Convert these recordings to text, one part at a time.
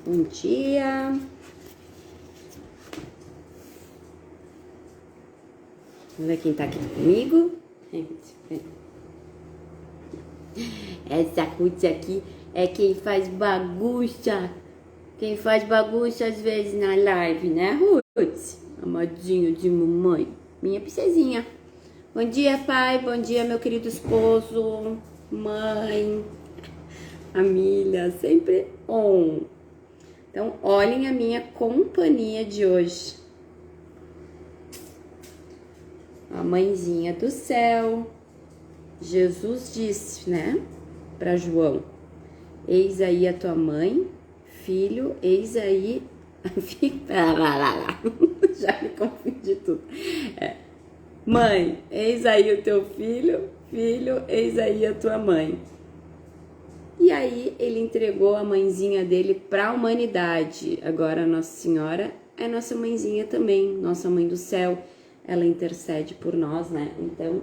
Bom dia. Olha quem tá aqui comigo. Essa Ruth aqui é quem faz bagunça. Quem faz bagunça às vezes na live, né, Ruth? Amadinho de mamãe. Minha princesinha. Bom dia, pai. Bom dia, meu querido esposo. Mãe. Família. Sempre on. Então, olhem a minha companhia de hoje. A mãezinha do céu. Jesus disse, né, para João: eis aí a tua mãe, filho, eis aí. Já me confundi tudo. Mãe, eis aí o teu filho, filho, eis aí a tua mãe. E aí ele entregou a mãezinha dele para a humanidade. Agora Nossa Senhora é nossa mãezinha também, nossa mãe do céu. Ela intercede por nós, né? Então,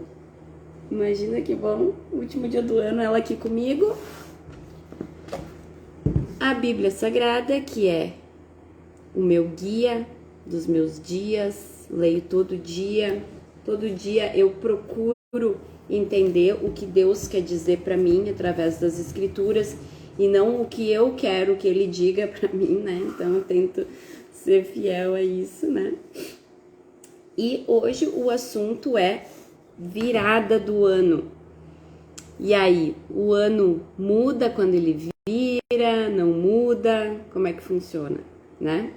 imagina que bom, último dia do ano, ela aqui comigo. A Bíblia Sagrada, que é o meu guia dos meus dias, leio todo dia eu procuro entender o que Deus quer dizer para mim através das escrituras e não o que eu quero que ele diga para mim, né? Então eu tento ser fiel a isso, né? E hoje o assunto é virada do ano. E aí, o ano muda quando ele vira, não muda? Como é que funciona, né?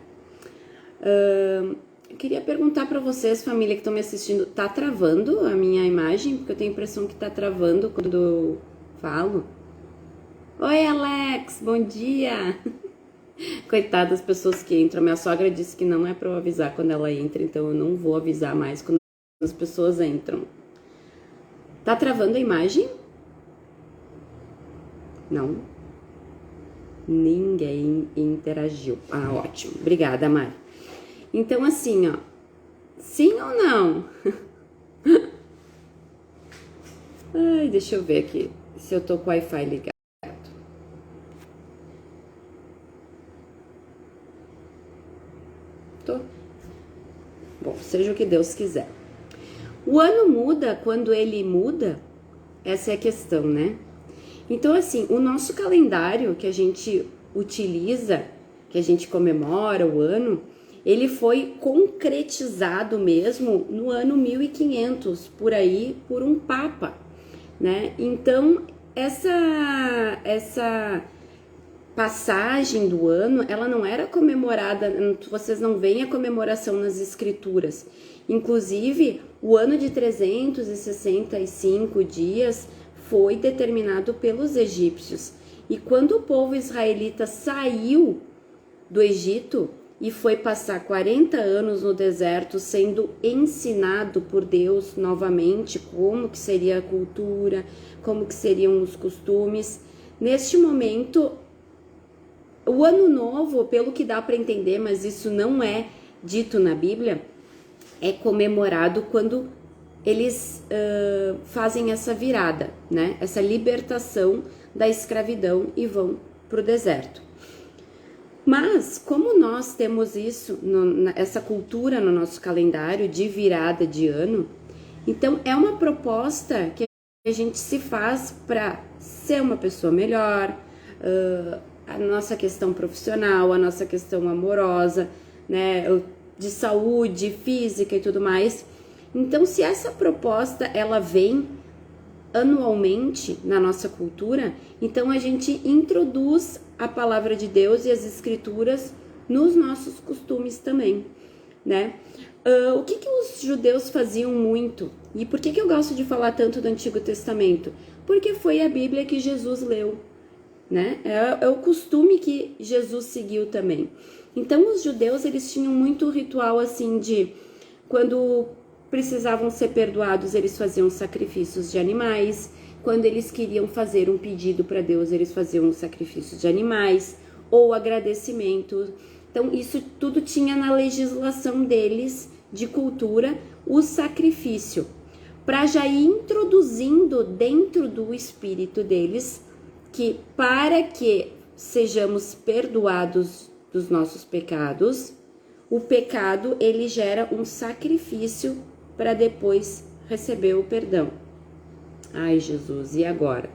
Eu queria perguntar para vocês, família que estão me assistindo, tá travando a minha imagem? Porque eu tenho a impressão que tá travando quando eu falo. Oi, Alex, bom dia! Coitada das pessoas que entram. Minha sogra disse que não é para eu avisar quando ela entra, então eu não vou avisar mais quando as pessoas entram. Tá travando a imagem? Não. Ninguém interagiu. Ah, ótimo. Obrigada, Mari. Então, assim, ó. Sim ou não? Ai, deixa eu ver aqui se eu tô com o Wi-Fi ligado. Tô. Bom, seja o que Deus quiser. O ano muda quando ele muda? Essa é a questão, né? Então, assim, o nosso calendário que a gente utiliza, que a gente comemora o ano, ele foi concretizado mesmo no ano 1500, por aí, por um papa, né? Então, essa passagem do ano, ela não era comemorada, vocês não veem a comemoração nas escrituras. Inclusive, o ano de 365 dias foi determinado pelos egípcios. E quando o povo israelita saiu do Egito e foi passar 40 anos no deserto sendo ensinado por Deus novamente como que seria a cultura, como que seriam os costumes, neste momento o ano novo, pelo que dá para entender, mas isso não é dito na Bíblia, é comemorado quando eles fazem essa virada, né? Essa libertação da escravidão e vão para o deserto. Mas, como nós temos isso, essa cultura no nosso calendário de virada de ano, então é uma proposta que a gente se faz para ser uma pessoa melhor, a nossa questão profissional, a nossa questão amorosa, né, de saúde física e tudo mais. Então, se essa proposta ela vem anualmente na nossa cultura, então a gente introduz a palavra de Deus e as escrituras nos nossos costumes também, né? O que os judeus faziam muito? E por que eu gosto de falar tanto do Antigo Testamento? Porque foi a Bíblia que Jesus leu, né? É o costume que Jesus seguiu também. Então, os judeus, eles tinham muito ritual assim de quando precisavam ser perdoados, eles faziam sacrifícios de animais. Quando eles queriam fazer um pedido para Deus, eles faziam sacrifícios de animais ou agradecimento. Então, isso tudo tinha na legislação deles de cultura o sacrifício, para já ir introduzindo dentro do espírito deles que para que sejamos perdoados dos nossos pecados, o pecado ele gera um sacrifício para depois receber o perdão. Ai, Jesus, e agora?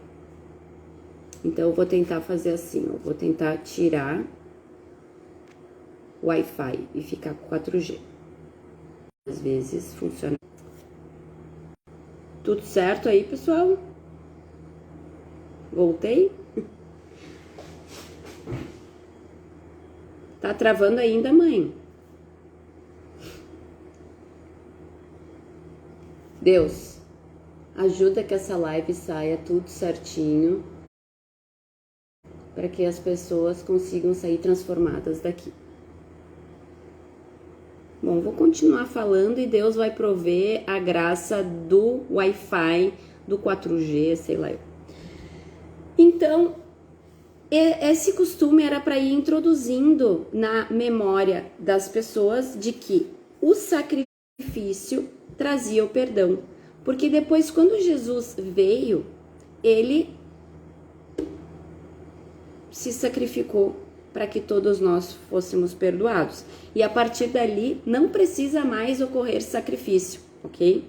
Então eu vou tentar fazer assim, eu vou tentar tirar o Wi-Fi e ficar com 4G. Às vezes funciona. Tudo certo aí, pessoal? Voltei? Tá travando ainda, mãe? Deus, ajuda que essa live saia tudo certinho para que as pessoas consigam sair transformadas daqui. Bom, vou continuar falando e Deus vai prover a graça do Wi-Fi, do 4G, sei lá. Então, esse costume era para ir introduzindo na memória das pessoas de que o sacrifício trazia o perdão. Porque depois, quando Jesus veio, ele se sacrificou para que todos nós fôssemos perdoados. E a partir dali, não precisa mais ocorrer sacrifício, ok?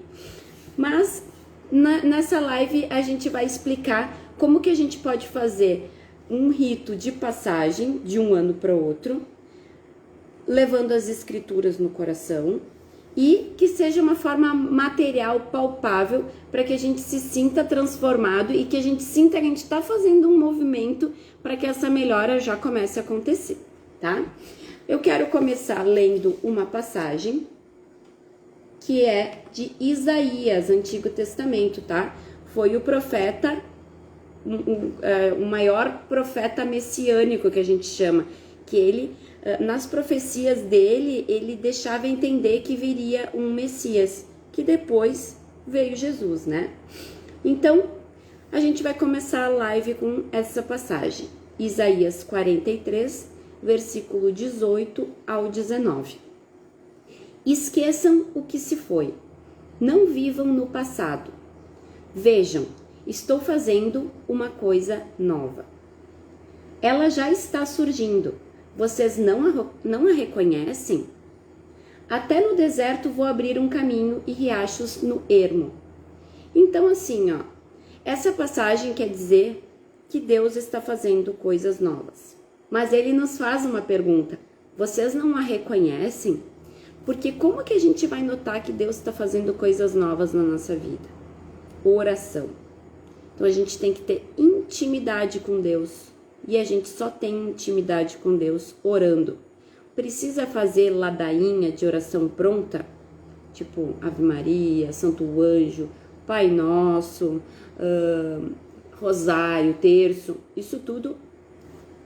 Mas, nessa live, a gente vai explicar como que a gente pode fazer um rito de passagem de um ano para o outro, levando as escrituras no coração, e que seja uma forma material, palpável, para que a gente se sinta transformado e que a gente sinta que a gente está fazendo um movimento para que essa melhora já comece a acontecer, tá? Eu quero começar lendo uma passagem que é de Isaías, Antigo Testamento, tá? Foi o profeta, o maior profeta messiânico que a gente chama, que ele, nas profecias dele, ele deixava entender que viria um Messias, que depois veio Jesus, né? Então, a gente vai começar a live com essa passagem, Isaías 43, versículo 18 ao 19. Esqueçam o que se foi, não vivam no passado. Vejam, estou fazendo uma coisa nova. Ela já está surgindo. Vocês não a reconhecem? Até no deserto vou abrir um caminho e riachos no ermo. Então, assim, ó, essa passagem quer dizer que Deus está fazendo coisas novas. Mas ele nos faz uma pergunta: vocês não a reconhecem? Porque como que a gente vai notar que Deus está fazendo coisas novas na nossa vida? Oração. Então a gente tem que ter intimidade com Deus. E a gente só tem intimidade com Deus orando. Precisa fazer ladainha de oração pronta? Tipo Ave Maria, Santo Anjo, Pai Nosso, Rosário, Terço. Isso tudo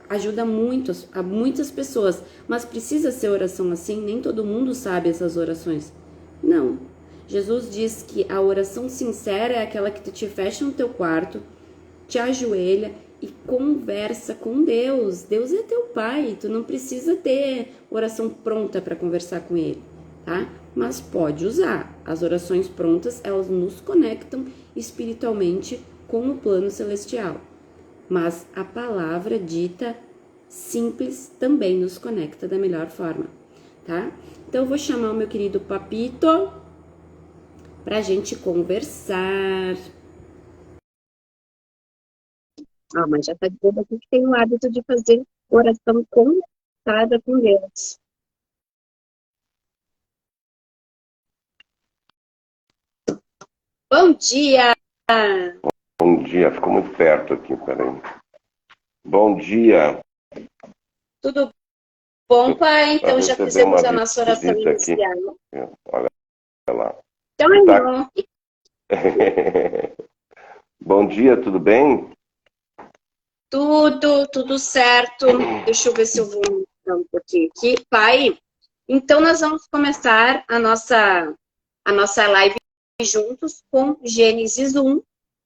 ajuda muito a muitas pessoas. Mas precisa ser oração assim? Nem todo mundo sabe essas orações. Não. Jesus diz que a oração sincera é aquela que tu te fecha no teu quarto, te ajoelha e conversa com Deus. Deus é teu pai, tu não precisa ter oração pronta para conversar com ele, tá? Mas pode usar. As orações prontas, elas nos conectam espiritualmente com o plano celestial. Mas a palavra dita simples também nos conecta da melhor forma, tá? Então eu vou chamar o meu querido Papito pra gente conversar. Ah, mas já tá dizendo aqui que tem o hábito de fazer oração conectada com Deus. Bom dia! Bom dia, ficou muito perto aqui, peraí. Bom dia. Tudo bom, pai? Então já fizemos a nossa oração inicial. Olha lá. Então é bom. Bom dia, tudo bem? Tudo certo. Deixa eu ver se eu vou mudar um pouquinho aqui. Pai, então nós vamos começar a nossa live juntos com Gênesis 1.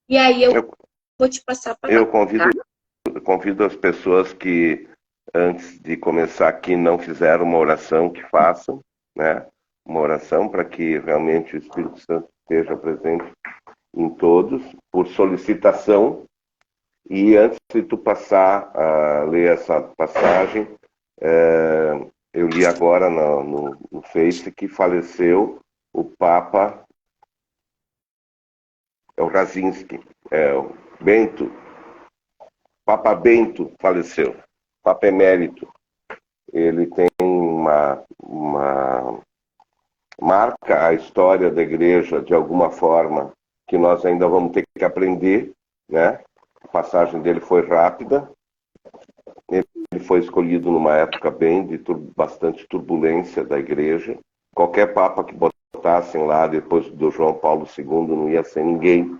E aí eu vou te passar para Eu convido as pessoas que antes de começar aqui não fizeram uma oração, que façam, né? Uma oração para que realmente o Espírito Santo esteja presente em todos, por solicitação. E antes de tu passar a ler essa passagem, Eu li agora no Face que faleceu o Papa, é o Razinski, o Bento, Papa Bento faleceu, Papa Emérito. Ele tem marca a história da igreja de alguma forma que nós ainda vamos ter que aprender, né? A passagem dele foi rápida. Ele foi escolhido numa época bem de bastante turbulência da igreja. Qualquer papa que botassem lá depois do João Paulo II não ia ser ninguém,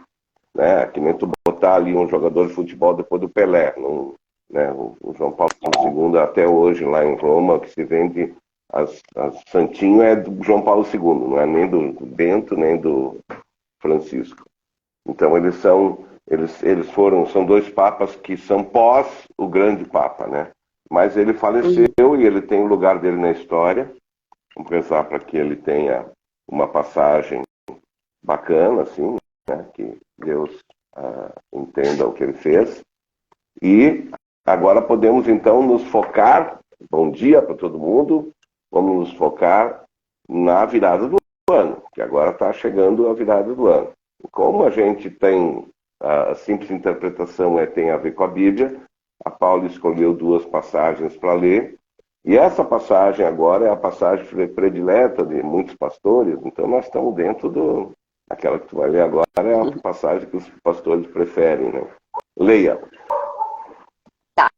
né? Que nem tu botar ali um jogador de futebol depois do Pelé. Não, né? O João Paulo II até hoje lá em Roma, que se vende as santinho é do João Paulo II, não é nem do Bento nem do Francisco. Então são dois papas que são pós o grande papa, né? Mas ele faleceu e ele tem o lugar dele na história. Vamos rezar para que ele tenha uma passagem bacana, assim, né? Que Deus entenda o que ele fez. E agora podemos então nos focar, bom dia para todo mundo, vamos nos focar na virada do ano, que agora está chegando a virada do ano. Como a gente tem a simples interpretação tem a ver com a Bíblia, a Paula escolheu 2 passagens para ler, e essa passagem agora é a passagem predileta de muitos pastores, então nós estamos dentro aquela que tu vai ler agora é a passagem que os pastores preferem, né? Leia. Tá.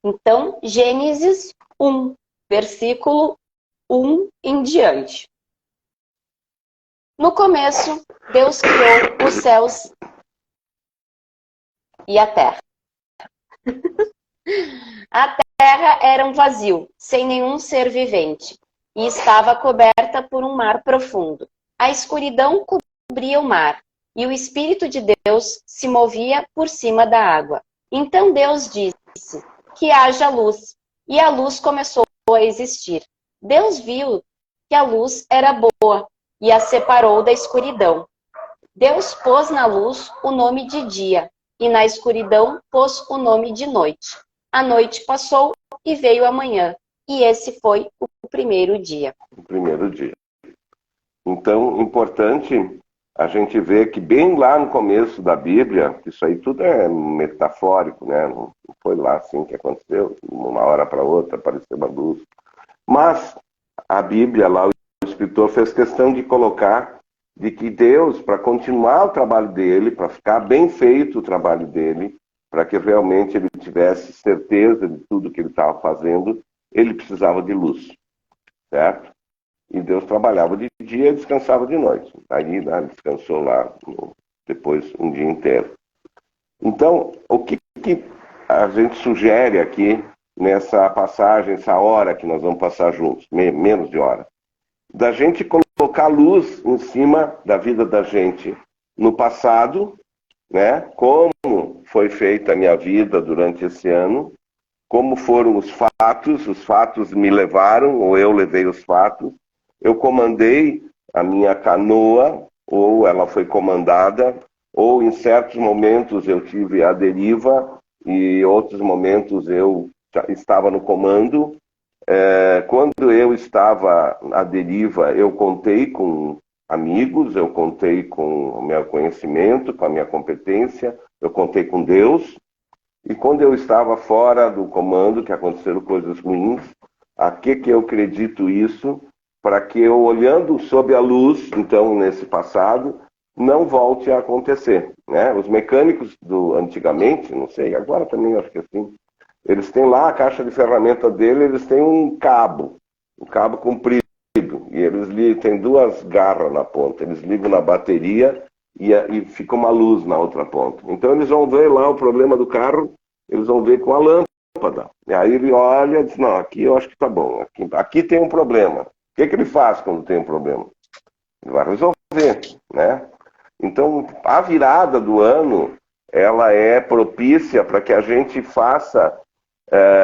Então, Gênesis 1, versículo 1 em diante. No começo, Deus criou os céus e a terra. A terra era um vazio, sem nenhum ser vivente, e estava coberta por um mar profundo. A escuridão cobria o mar, e o Espírito de Deus se movia por cima da água. Então Deus disse: que haja luz, e a luz começou a existir. Deus viu que a luz era boa, e a separou da escuridão. Deus pôs na luz o nome de dia, e na escuridão pôs o nome de noite. A noite passou e veio a manhã, e esse foi o primeiro dia. O primeiro dia. Então, importante a gente ver que bem lá no começo da Bíblia, que isso aí tudo é metafórico, né? Não foi lá assim que aconteceu, uma hora para outra apareceu uma luz. Mas a Bíblia lá, o escritor fez questão de colocar de que Deus, para continuar o trabalho dele, para ficar bem feito o trabalho dele, para que realmente ele tivesse certeza de tudo que ele estava fazendo, ele precisava de luz, certo? E Deus trabalhava de dia e descansava de noite. Aí descansou lá depois um dia inteiro. Então, o que a gente sugere aqui nessa passagem, essa hora que nós vamos passar juntos, menos de hora? Da gente colocar luz em cima da vida da gente no passado, né? Como foi feita a minha vida durante esse ano, como foram os fatos me levaram, ou eu levei os fatos, eu comandei a minha canoa, ou ela foi comandada, ou em certos momentos eu tive a deriva, e outros momentos eu estava no comando. Quando eu estava à deriva, eu contei com amigos, eu contei com o meu conhecimento, com a minha competência, eu contei com Deus. E quando eu estava fora do comando, que aconteceram coisas ruins, a que eu acredito isso? Para que eu, olhando sob a luz, então, nesse passado, não volte a acontecer, né? Os mecânicos antigamente, não sei, agora também acho que assim, eles têm lá a caixa de ferramenta dele, eles têm um cabo comprido, e eles têm 2 garras na ponta, eles ligam na bateria e fica uma luz na outra ponta. Então eles vão ver lá o problema do carro, eles vão ver com a lâmpada. E aí ele olha e diz, não, aqui eu acho que tá bom, aqui tem um problema. O que ele faz quando tem um problema? Ele vai resolver, né? Então, a virada do ano, ela é propícia para que a gente faça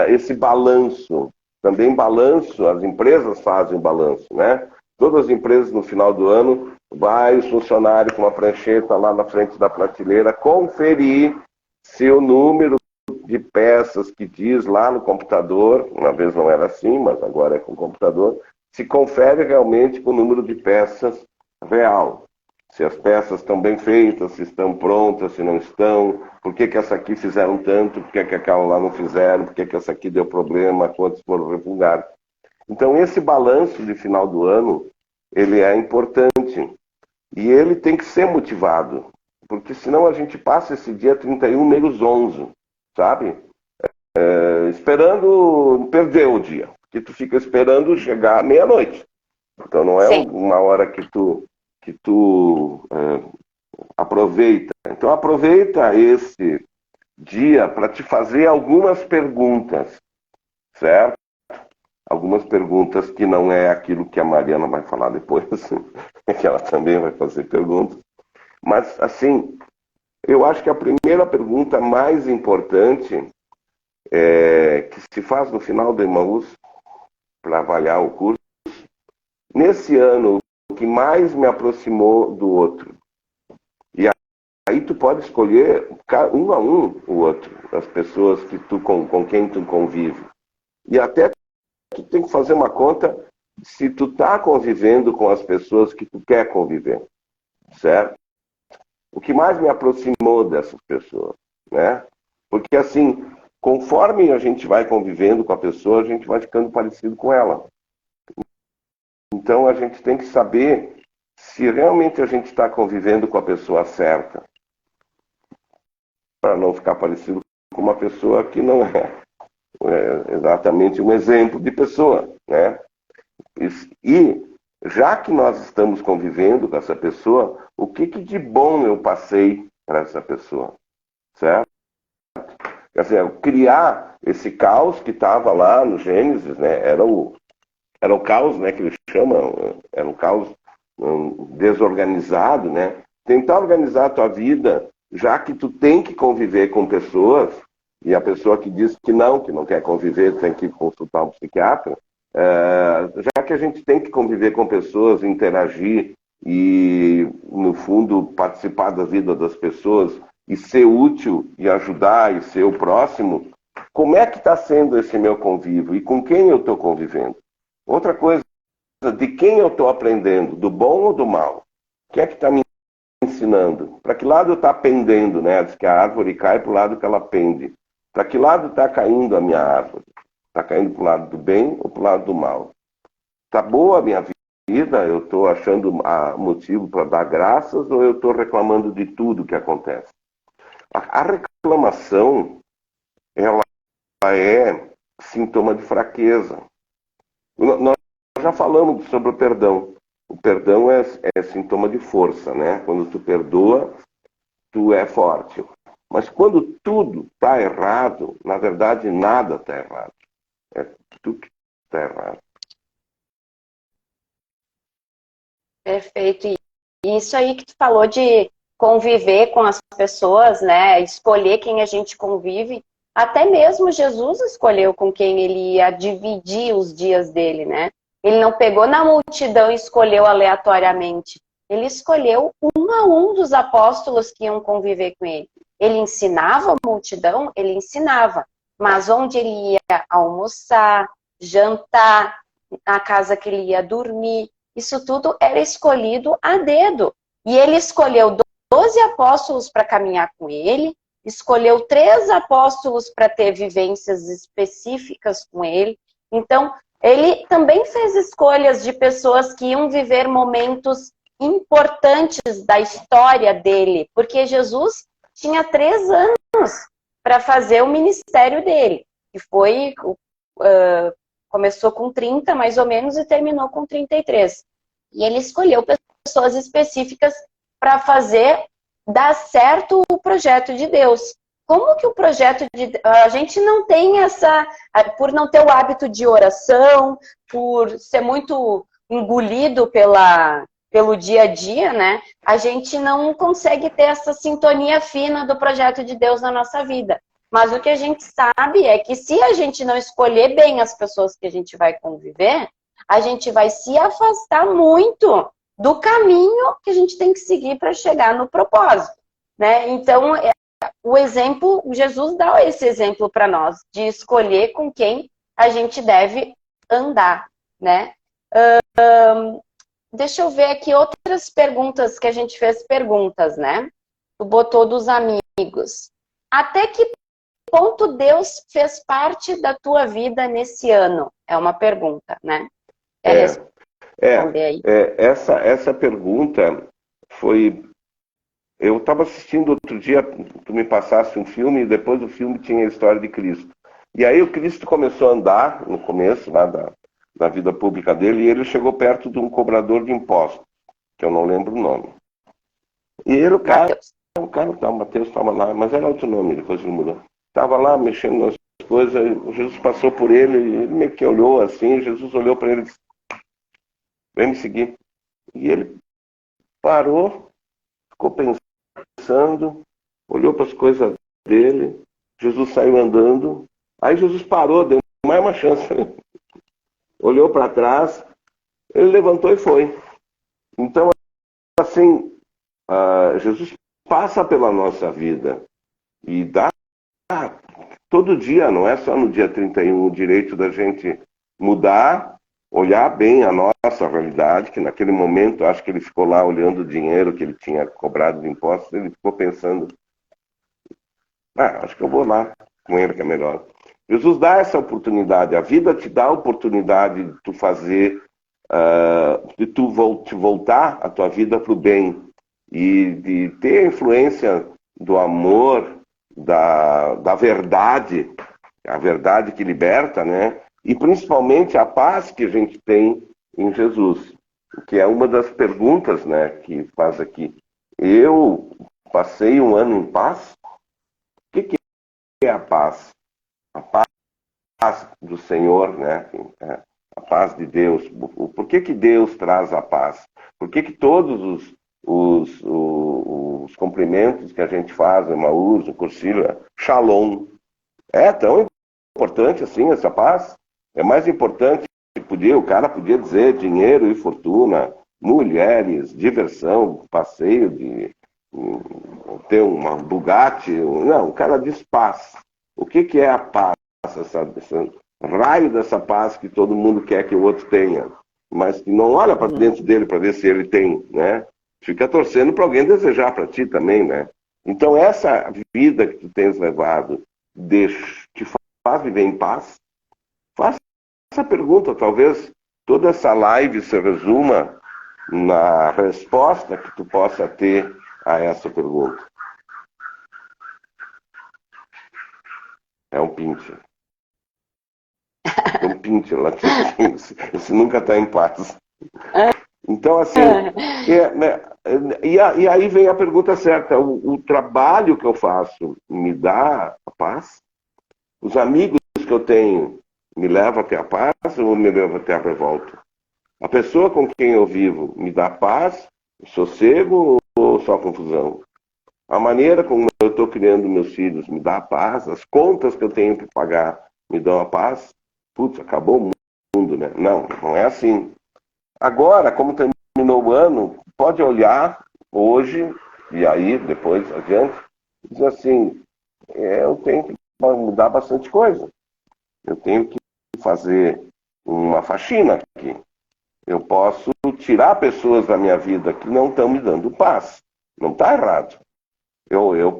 esse balanço. Também balanço, as empresas fazem o balanço, né? Todas as empresas, no final do ano, vai os funcionários com uma prancheta lá na frente da prateleira conferir se o número de peças que diz lá no computador, uma vez não era assim, mas agora é com o computador, se confere realmente com o número de peças real. Se as peças estão bem feitas, se estão prontas, se não estão, por que essa aqui fizeram tanto, por que aquela lá não fizeram, por que essa aqui deu problema, quantos foram repulgados. Então esse balanço de final do ano, ele é importante e ele tem que ser motivado, porque senão a gente passa esse dia 31 menos 11, sabe? Esperando perder o dia, porque tu fica esperando chegar à meia-noite. Então não é Sim. uma hora que tu aproveita. Então aproveita esse dia para te fazer algumas perguntas, certo? Algumas perguntas que não é aquilo que a Mariana vai falar depois, que ela também vai fazer perguntas. Mas, assim, eu acho que a primeira pergunta mais importante que se faz no final do Emaús, para avaliar o curso, nesse ano, o que mais me aproximou do outro. E aí tu pode escolher um a um o outro, as pessoas que com quem tu convive. E até tu tem que fazer uma conta se tu tá convivendo com as pessoas que tu quer conviver, certo? O que mais me aproximou dessas pessoas, né? Porque assim, conforme a gente vai convivendo com a pessoa, a gente vai ficando parecido com ela. Então a gente tem que saber se realmente a gente está convivendo com a pessoa certa, para não ficar parecido com uma pessoa que não é exatamente um exemplo de pessoa, né? E já que nós estamos convivendo com essa pessoa, o que de bom eu passei para essa pessoa, certo? Quer dizer, criar esse caos que estava lá no Gênesis, né? Era o caos, né, que eles chamam, era um caos desorganizado, né? Tentar organizar a tua vida, já que tu tem que conviver com pessoas, e a pessoa que diz que não quer conviver, tem que consultar um psiquiatra, já que a gente tem que conviver com pessoas, interagir e, no fundo, participar da vida das pessoas e ser útil e ajudar e ser o próximo, como é que está sendo esse meu convívio e com quem eu estou convivendo? Outra coisa, de quem eu estou aprendendo, do bom ou do mal? Quem é que está me ensinando? Para que lado eu estou pendendo, né? Diz que a árvore cai para o lado que ela pende. Para que lado está caindo a minha árvore? Está caindo para o lado do bem ou para o lado do mal? Está boa a minha vida? Eu estou achando motivo para dar graças ou eu estou reclamando de tudo que acontece? A reclamação, ela é sintoma de fraqueza. Nós já falamos sobre o perdão. O perdão é sintoma de força, né? Quando tu perdoa, tu é forte. Mas quando tudo está errado, na verdade nada está errado. É tu que está errado. Perfeito. E isso aí que tu falou de conviver com as pessoas, né? Escolher quem a gente convive. Até mesmo Jesus escolheu com quem ele ia dividir os dias dele, né? Ele não pegou na multidão e escolheu aleatoriamente. Ele escolheu um a um dos apóstolos que iam conviver com ele. Ele ensinava a multidão, ele ensinava. Mas onde ele ia almoçar, jantar, a casa que ele ia dormir, isso tudo era escolhido a dedo. E ele escolheu 12 apóstolos para caminhar com ele, escolheu 3 apóstolos para ter vivências específicas com ele. Então, ele também fez escolhas de pessoas que iam viver momentos importantes da história dele, porque Jesus tinha 3 anos para fazer o ministério dele, que foi... começou com 30, mais ou menos, e terminou com 33. E ele escolheu pessoas específicas para fazer dar certo o projeto de Deus. Como que o projeto de... A gente não tem essa... Por não ter o hábito de oração, por ser muito engolido pelo dia a dia, né? A gente não consegue ter essa sintonia fina do projeto de Deus na nossa vida. Mas o que a gente sabe é que se a gente não escolher bem as pessoas que a gente vai conviver, a gente vai se afastar muito do caminho que a gente tem que seguir para chegar no propósito, né? Então, o exemplo, Jesus dá esse exemplo para nós, de escolher com quem a gente deve andar, né? Deixa eu ver aqui outras perguntas que a gente fez perguntas, né? Tu botou dos amigos. Até que ponto Deus fez parte da tua vida nesse ano? É uma pergunta, né? Responder aí. Essa pergunta foi... Eu estava assistindo outro dia, tu me passasse um filme, e depois do filme tinha a história de Cristo. E aí o Cristo começou a andar, no começo lá da vida pública dele, e ele chegou perto de um cobrador de impostos, que eu não lembro o nome. E ele, Mateus estava lá, mas era outro nome, depois ele mudou. Estava lá mexendo nas coisas, Jesus passou por ele, e ele meio que olhou assim, Jesus olhou para ele e disse, vem me seguir. E ele parou, ficou pensando, olhou para as coisas dele, Jesus saiu andando, aí Jesus parou, deu mais uma chance, olhou para trás, ele levantou e foi. Então, assim, Jesus passa pela nossa vida e dá todo dia, não é só no dia 31, o direito da gente mudar, olhar bem a nossa realidade, que naquele momento, acho que ele ficou lá olhando o dinheiro que ele tinha cobrado de impostos, ele ficou pensando, acho que eu vou lá com ele que é melhor. Jesus dá essa oportunidade, a vida te dá a oportunidade de tu fazer, de tu voltar a tua vida para o bem e de ter a influência do amor, da verdade, a verdade que liberta, né? E principalmente a paz que a gente tem em Jesus, que é uma das perguntas, né, que faz aqui. Eu passei um ano em paz? O que é a paz? A paz do Senhor, né? A paz de Deus. Por que Deus traz a paz? Por que todos os cumprimentos que a gente faz, o Emaús, o Cursilha, Shalom, é tão importante assim essa paz? É mais importante, o cara podia dizer dinheiro e fortuna, mulheres, diversão, passeio, ter uma Bugatti. Não, o cara diz paz. O que é a paz? Esse raio dessa paz que todo mundo quer que o outro tenha, mas que não olha para dentro dele para ver se ele tem, né? Fica torcendo para alguém desejar para ti também, né? Então essa vida que tu tens levado te faz viver em paz? Faça essa pergunta, talvez toda essa live se resuma na resposta que tu possa ter a essa pergunta. É um pincher. É um pincher lá. Esse nunca está em paz. Então, assim, e aí vem a pergunta certa. O trabalho que eu faço me dá a paz? Os amigos que eu tenho me levam até a paz ou me levam até a revolta? A pessoa com quem eu vivo me dá paz, sossego ou só confusão? A maneira como eu estou criando meus filhos me dá paz? As contas que eu tenho que pagar me dão a paz? Putz, acabou o mundo, né? Não, não é assim. Agora, como terminou o ano, pode olhar hoje, e aí, depois adiante, e dizer assim, eu tenho que mudar bastante coisa. Eu tenho que fazer uma faxina aqui. Eu posso tirar pessoas da minha vida que não estão me dando paz. Não está errado. Eu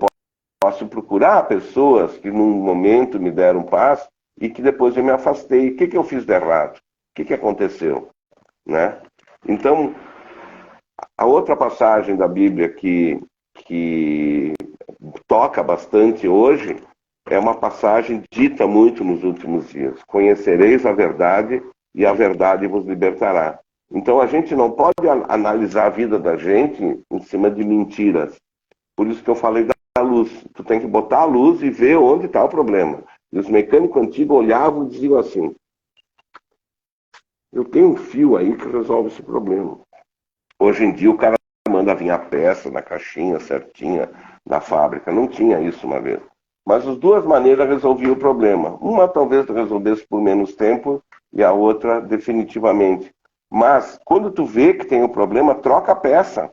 posso procurar pessoas que num momento me deram paz e que depois eu me afastei. O que eu fiz de errado? O que aconteceu? Né? Então, a outra passagem da Bíblia que toca bastante hoje é uma passagem dita muito nos últimos dias. Conhecereis a verdade e a verdade vos libertará. Então a gente não pode analisar a vida da gente em cima de mentiras. Por isso que eu falei da luz. Tu tem que botar a luz e ver onde está o problema. E os mecânicos antigos olhavam e diziam assim, eu tenho um fio aí que resolve esse problema. Hoje em dia o cara manda vir a peça na caixinha certinha da fábrica. Não tinha isso uma vez. Mas as duas maneiras resolviam o problema. Uma talvez resolvesse por menos tempo e a outra definitivamente. Mas quando tu vê que tem um problema, troca a peça.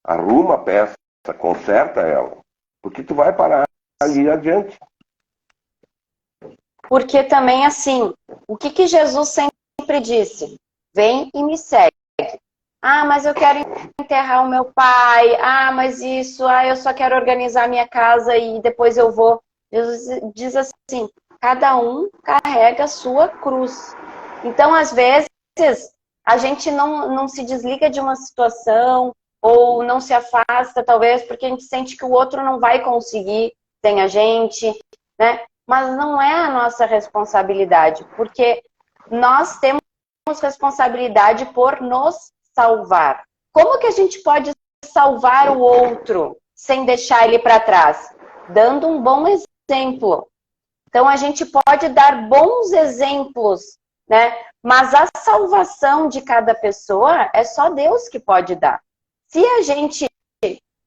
Arruma a peça, conserta ela. Porque tu vai parar ali adiante. Porque também, assim, o que Jesus sempre disse? Vem e me segue. Ah, mas eu quero enterrar o meu pai. Ah, mas isso. Ah, eu só quero organizar minha casa e depois eu vou. Jesus diz assim, cada um carrega a sua cruz. Então, às vezes, a gente não se desliga de uma situação ou não se afasta, talvez, porque a gente sente que o outro não vai conseguir sem a gente, né? Mas não é a nossa responsabilidade, porque nós temos responsabilidade por nos salvar. Como que a gente pode salvar o outro sem deixar ele para trás? Dando um bom exemplo. Então a gente pode dar bons exemplos, né? Mas a salvação de cada pessoa é só Deus que pode dar. Se a gente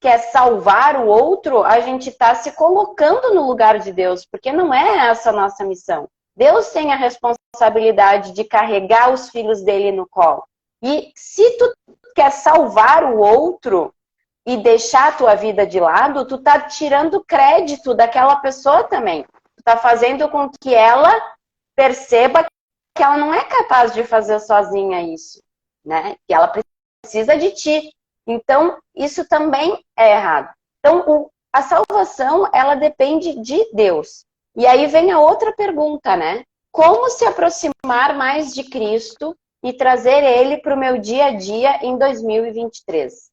quer salvar o outro, a gente está se colocando no lugar de Deus, porque não é essa a nossa missão. Deus tem a responsabilidade de carregar os filhos dele no colo. E se tu quer salvar o outro e deixar a tua vida de lado, tu tá tirando crédito daquela pessoa também. Tu tá fazendo com que ela perceba que ela não é capaz de fazer sozinha isso, né? Que ela precisa de ti. Então, isso também é errado. Então, a salvação, ela depende de Deus. E aí vem a outra pergunta, né? Como se aproximar mais de Cristo e trazer Ele para o meu dia a dia em 2023?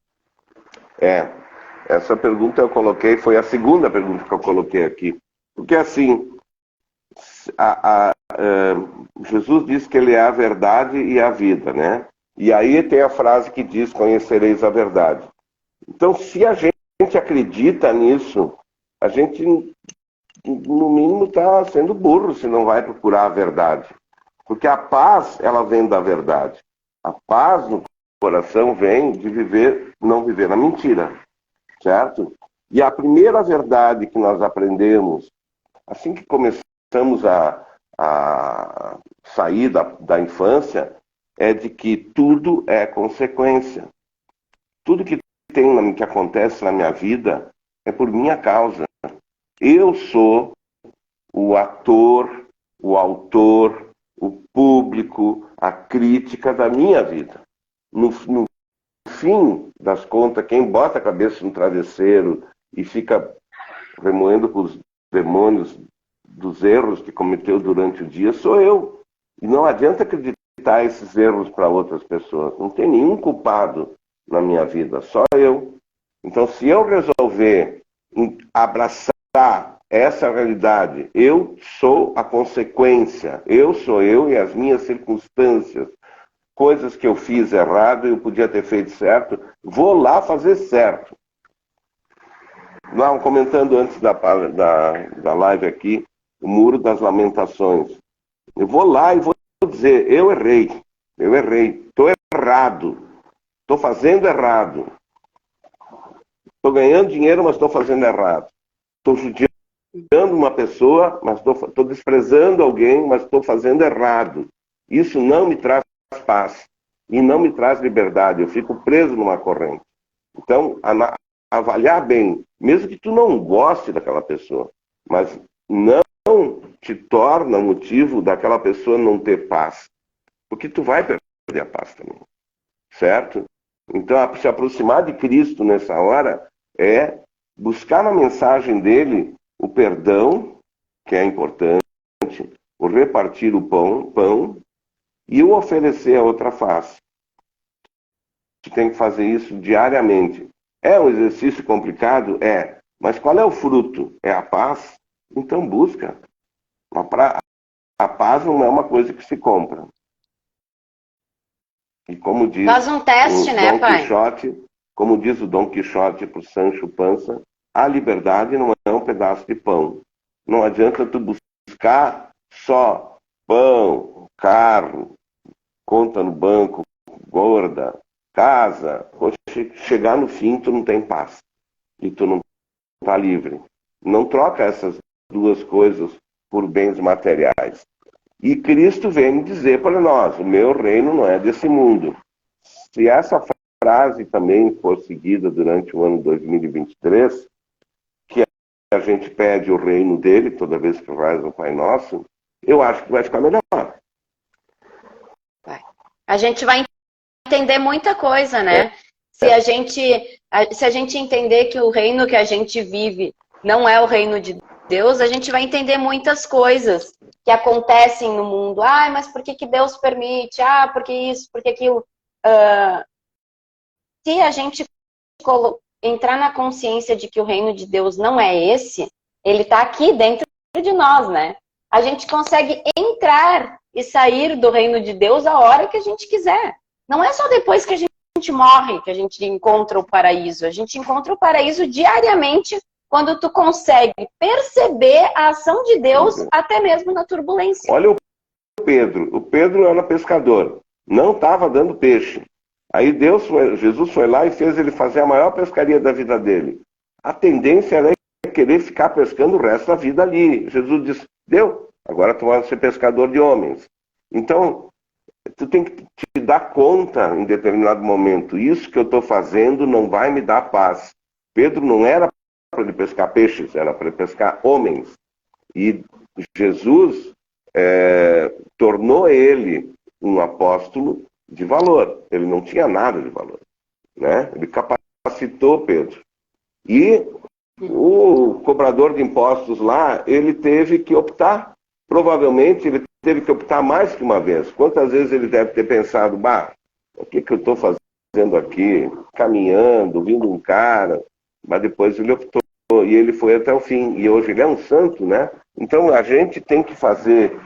Essa pergunta eu coloquei, foi a segunda pergunta que eu coloquei aqui. Porque assim, Jesus diz que Ele é a verdade e a vida, né? E aí tem a frase que diz, conhecereis a verdade. Então, se a gente acredita nisso, a gente, no mínimo, está sendo burro se não vai procurar a verdade. Porque a paz, ela vem da verdade. A paz no coração vem de não viver na mentira, certo? E a primeira verdade que nós aprendemos, assim que começamos a sair da infância, é de que tudo é consequência. Tudo que acontece na minha vida é por minha causa. Eu sou o ator, o autor, o público, a crítica da minha vida. No fim das contas, quem bota a cabeça no travesseiro e fica remoendo com os demônios dos erros que cometeu durante o dia sou eu. E não adianta acreditar esses erros para outras pessoas. Não tem nenhum culpado na minha vida, só eu. Então, se eu resolver abraçar essa realidade, eu sou a consequência, eu sou eu e as minhas circunstâncias, coisas que eu fiz errado e eu podia ter feito certo, vou lá fazer certo. Não, comentando antes da live aqui, o Muro das Lamentações. Eu vou lá e vou dizer, eu errei, estou errado, estou fazendo errado. Estou ganhando dinheiro, mas estou fazendo errado. Estou judiando uma pessoa, mas estou desprezando alguém, mas estou fazendo errado. Isso não me traz paz e não me traz liberdade. Eu fico preso numa corrente. Então, avaliar bem, mesmo que tu não goste daquela pessoa, mas não te torna motivo daquela pessoa não ter paz. Porque tu vai perder a paz também. Certo? Então, se aproximar de Cristo nessa hora é buscar na mensagem dele o perdão, que é importante, o repartir o pão e o oferecer a outra face. Tu tem que fazer isso diariamente. É um exercício complicado? É. Mas qual é o fruto? É a paz? Então busca. A paz não é uma coisa que se compra. E como diz Faz um teste, né, pai? Como diz o Dom Quixote para o Sancho Panza, a liberdade não é um pedaço de pão. Não adianta tu buscar só pão, carro, conta no banco, gorda, casa. Chegar no fim, tu não tem paz. E tu não está livre. Não troca essas duas coisas por bens materiais. E Cristo vem me dizer para nós, o meu reino não é desse mundo. Se essa frase também for seguida durante o ano 2023, que a gente pede o reino dele toda vez que faz o Pai Nosso, eu acho que vai ficar melhor. A gente vai entender muita coisa, né? Se a gente entender que o reino que a gente vive não é o reino de Deus, a gente vai entender muitas coisas que acontecem no mundo. Ah, mas por que Deus permite? Ah, porque isso, porque aquilo. Se a gente entrar na consciência de que o reino de Deus não é esse, ele está aqui dentro de nós, né? A gente consegue entrar e sair do reino de Deus a hora que a gente quiser. Não é só depois que a gente morre que a gente encontra o paraíso. A gente encontra o paraíso diariamente quando tu consegue perceber a ação de Deus até mesmo na turbulência. Olha o Pedro. O Pedro era pescador. Não estava dando peixe. Aí Jesus foi lá e fez ele fazer a maior pescaria da vida dele. A tendência era querer ficar pescando o resto da vida ali. Jesus disse, deu, agora tu vai ser pescador de homens. Então, tu tem que te dar conta em determinado momento. Isso que eu estou fazendo não vai me dar paz. Pedro não era para ele pescar peixes, era para ele pescar homens. E Jesus tornou ele um apóstolo de valor. Ele não tinha nada de valor, né? Ele capacitou Pedro. E o cobrador de impostos lá, ele teve que optar. Provavelmente ele teve que optar mais que uma vez. Quantas vezes ele deve ter pensado, o que eu estou fazendo aqui? Caminhando, vindo um cara. Mas depois ele optou e ele foi até o fim. E hoje ele é um santo, né? Então a gente tem que fazer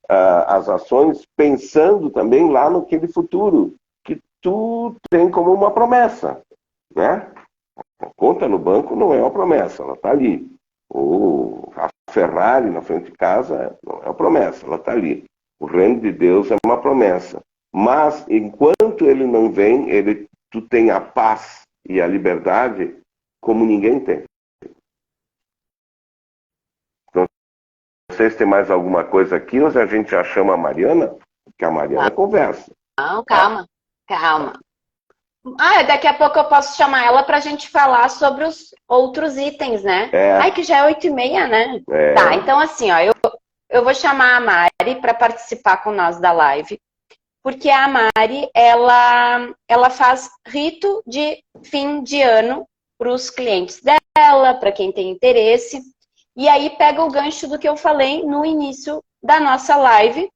as ações pensando também lá no aquele futuro que tu tem como uma promessa, né? A conta no banco não é uma promessa, ela está ali. Ou a Ferrari na frente de casa não é uma promessa, ela está ali. O reino de Deus é uma promessa. Mas enquanto ele não vem, tu tem a paz e a liberdade como ninguém tem. Vocês têm mais alguma coisa aqui ou se a gente já chama a Mariana? Porque a Mariana conversa. Não, calma. Daqui a pouco eu posso chamar ela pra gente falar sobre os outros itens, né? Ai, que já é 8h30, né? Tá, então assim, ó, eu vou chamar a Mari para participar com nós da live, porque a Mari, ela faz rito de fim de ano para os clientes dela, para quem tem interesse. E aí pega o gancho do que eu falei no início da nossa live,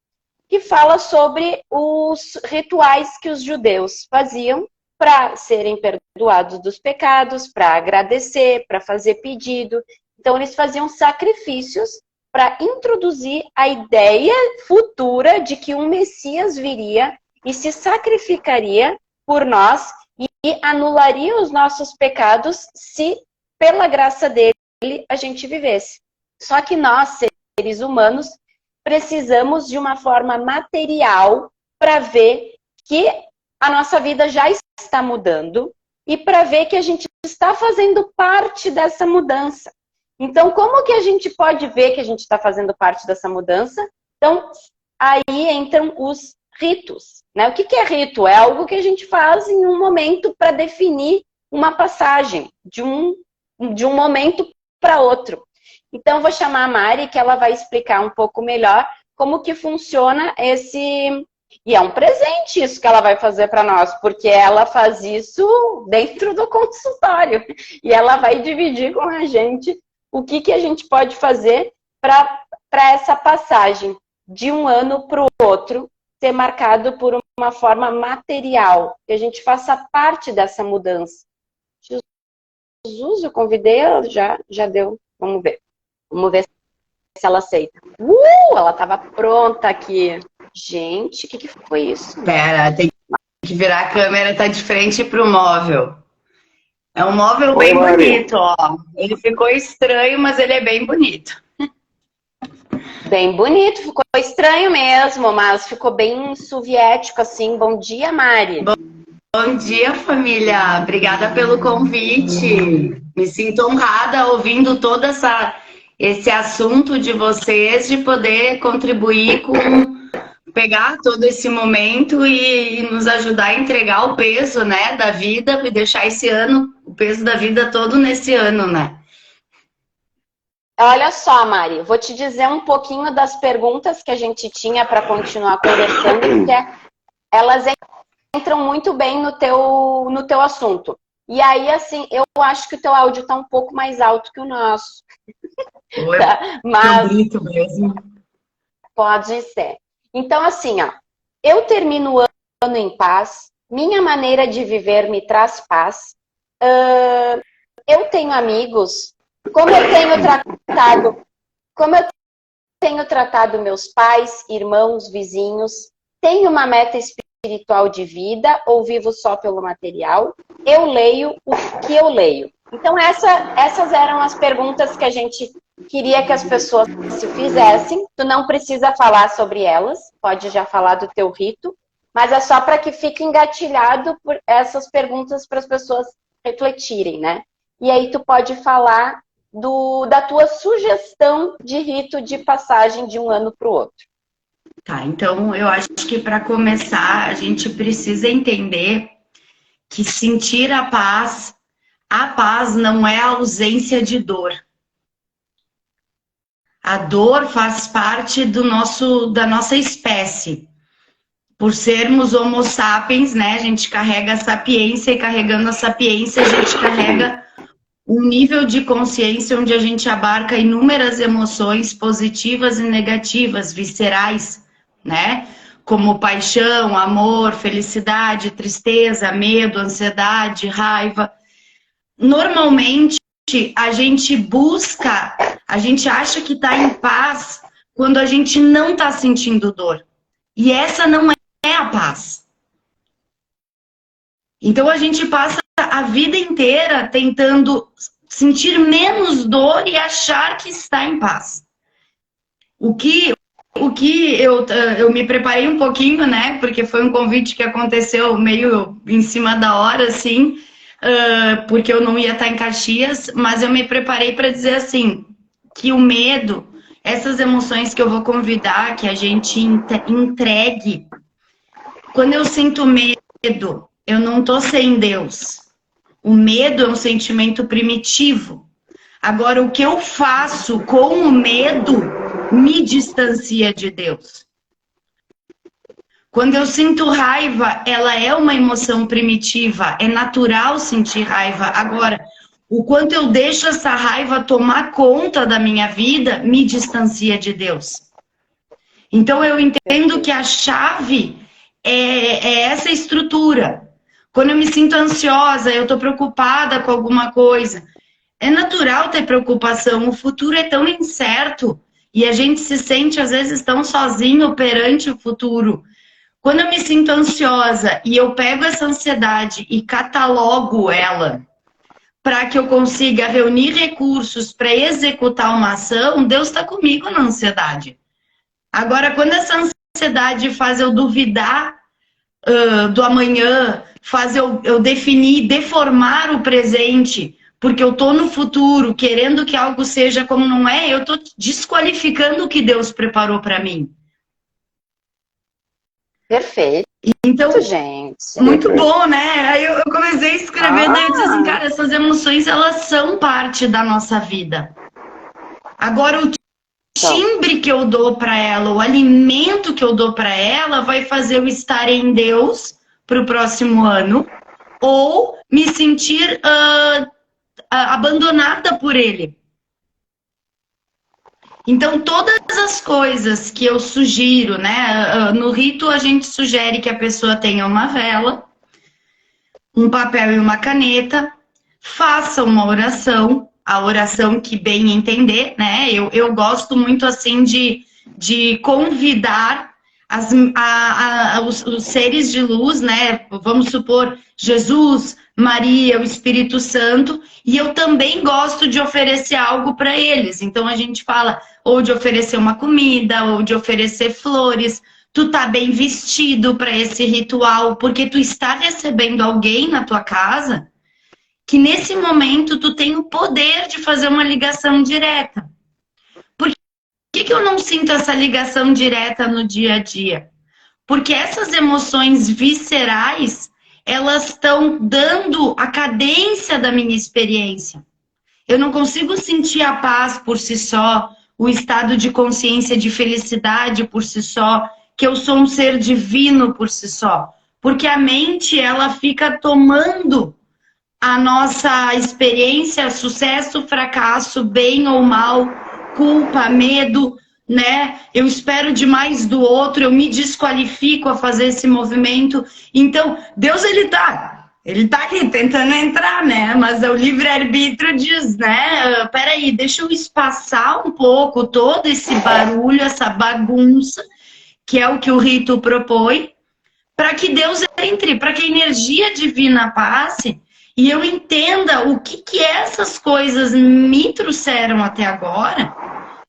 que fala sobre os rituais que os judeus faziam para serem perdoados dos pecados, para agradecer, para fazer pedido. Então eles faziam sacrifícios para introduzir a ideia futura de que um Messias viria e se sacrificaria por nós e anularia os nossos pecados se, pela graça dele, a gente vivesse. Só que nós, seres humanos, precisamos de uma forma material para ver que a nossa vida já está mudando e para ver que a gente está fazendo parte dessa mudança. Então, como que a gente pode ver que a gente está fazendo parte dessa mudança? Então, aí entram os ritos, né? O que é rito? É algo que a gente faz em um momento para definir uma passagem de um momento para outro. Então, eu vou chamar a Mari, que ela vai explicar um pouco melhor como que funciona esse... E é um presente isso que ela vai fazer para nós, porque ela faz isso dentro do consultório. E ela vai dividir com a gente o que a gente pode fazer para essa passagem de um ano para o outro ser marcado por uma forma material, que a gente faça parte dessa mudança. Jesus, eu convidei ela, já deu. Vamos ver. Vamos ver se ela aceita. Ela estava pronta aqui. Gente, o que foi isso? Pera, tem que virar a câmera, tá de frente pro móvel. É um móvel bem bonito, ó. Ele ficou estranho, mas ele é bem bonito. Bem bonito, ficou estranho mesmo, mas ficou bem soviético, assim. Bom dia, Mari. Bom dia, família. Obrigada pelo convite. Me sinto honrada ouvindo todo esse assunto de vocês, de poder contribuir com... pegar todo esse momento e nos ajudar a entregar o peso, né, da vida e deixar esse ano, o peso da vida todo nesse ano, né? Olha só, Mari, vou te dizer um pouquinho das perguntas que a gente tinha para continuar conversando, porque elas entram muito bem no teu assunto. E aí, assim, eu acho que o teu áudio está um pouco mais alto que o nosso. Tá? Mas grito mesmo. pode ser. Então, assim, ó, eu termino o ano em paz, minha maneira de viver me traz paz. Eu tenho amigos, como eu tenho tratado meus pais, irmãos, vizinhos, tenho uma meta espiritual de vida ou vivo só pelo material? Eu leio o que eu leio. Então, essas eram as perguntas que a gente queria que as pessoas se fizessem. Tu não precisa falar sobre elas, pode já falar do teu rito, mas é só para que fique engatilhado por essas perguntas para as pessoas refletirem, né? E aí tu pode falar da tua sugestão de rito de passagem de um ano para o outro. Tá, então eu acho que para começar a gente precisa entender que sentir a paz não é a ausência de dor. A dor faz parte da nossa espécie. Por sermos homo sapiens, né, a gente carrega a sapiência, e carregando a sapiência a gente carrega um nível de consciência onde a gente abarca inúmeras emoções positivas e negativas, viscerais, né? Como paixão, amor, felicidade, tristeza, medo, ansiedade, raiva. Normalmente, a gente acha que está em paz quando a gente não está sentindo dor. E essa não é a paz. Então, a gente passa a vida inteira tentando sentir menos dor e achar que está em paz. O que eu me preparei um pouquinho, né? Porque foi um convite que aconteceu meio em cima da hora, assim, porque eu não ia estar em Caxias, mas eu me preparei para dizer assim, que o medo, essas emoções que eu vou convidar, que a gente entregue. Quando eu sinto medo, eu não estou sem Deus. O medo é um sentimento primitivo. Agora, o que eu faço com o medo me distancia de Deus. Quando eu sinto raiva, ela é uma emoção primitiva. É natural sentir raiva. Agora, o quanto eu deixo essa raiva tomar conta da minha vida, me distancia de Deus. Então, eu entendo que a chave é essa estrutura. Quando eu me sinto ansiosa, eu estou preocupada com alguma coisa. É natural ter preocupação, o futuro é tão incerto e a gente se sente, às vezes, tão sozinho perante o futuro. Quando eu me sinto ansiosa e eu pego essa ansiedade e catalogo ela para que eu consiga reunir recursos para executar uma ação, Deus está comigo na ansiedade. Agora, quando essa ansiedade faz eu duvidar do amanhã, faz eu definir, deformar o presente, porque eu tô no futuro, querendo que algo seja como não é, eu tô desqualificando o que Deus preparou para mim. Perfeito, Então, gente. muito bom, né? Aí eu comecei a escrever, daí eu disse assim, cara, essas emoções, elas são parte da nossa vida. Agora, o timbre que eu dou para ela, o alimento que eu dou para ela, vai fazer eu estar em Deus para o próximo ano, ou me sentir abandonada por Ele. Então, todas as coisas que eu sugiro, né? No rito, a gente sugere que a pessoa tenha uma vela, um papel e uma caneta, faça uma oração, a oração que bem entender, né? Eu gosto muito, assim, de convidar os seres de luz, né? Vamos supor, Jesus, Maria, o Espírito Santo, e eu também gosto de oferecer algo para eles. Então a gente fala ou de oferecer uma comida, ou de oferecer flores. Tu tá bem vestido para esse ritual, porque tu está recebendo alguém na tua casa que nesse momento tu tem o poder de fazer uma ligação direta. Por que eu não sinto essa ligação direta no dia a dia? Porque essas emoções viscerais, elas estão dando a cadência da minha experiência. Eu não consigo sentir a paz por si só, o estado de consciência de felicidade por si só, que eu sou um ser divino por si só. Porque a mente, ela fica tomando a nossa experiência, sucesso, fracasso, bem ou mal, culpa, medo, né? Eu espero demais do outro, eu me desqualifico a fazer esse movimento. Então, Deus, ele tá aqui tentando entrar, né? Mas o livre-arbítrio diz, né? Peraí, deixa eu espaçar um pouco todo esse barulho, essa bagunça, que é o que o rito propõe, para que Deus entre, para que a energia divina passe e eu entenda o que essas coisas me trouxeram até agora,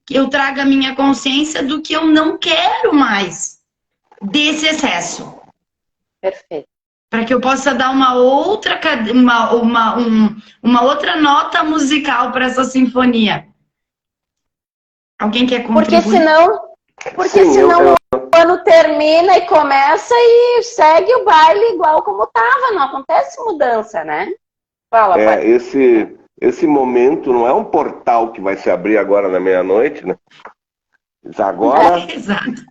que eu traga a minha consciência do que eu não quero mais desse excesso. Perfeito. Para que eu possa dar uma outra nota musical para essa sinfonia. Alguém quer contribuir? Porque senão o ano termina e começa e segue o baile igual como estava, não acontece mudança, né? Fala, pai. Esse momento não é um portal que vai se abrir agora na meia-noite, né? Agora Exato.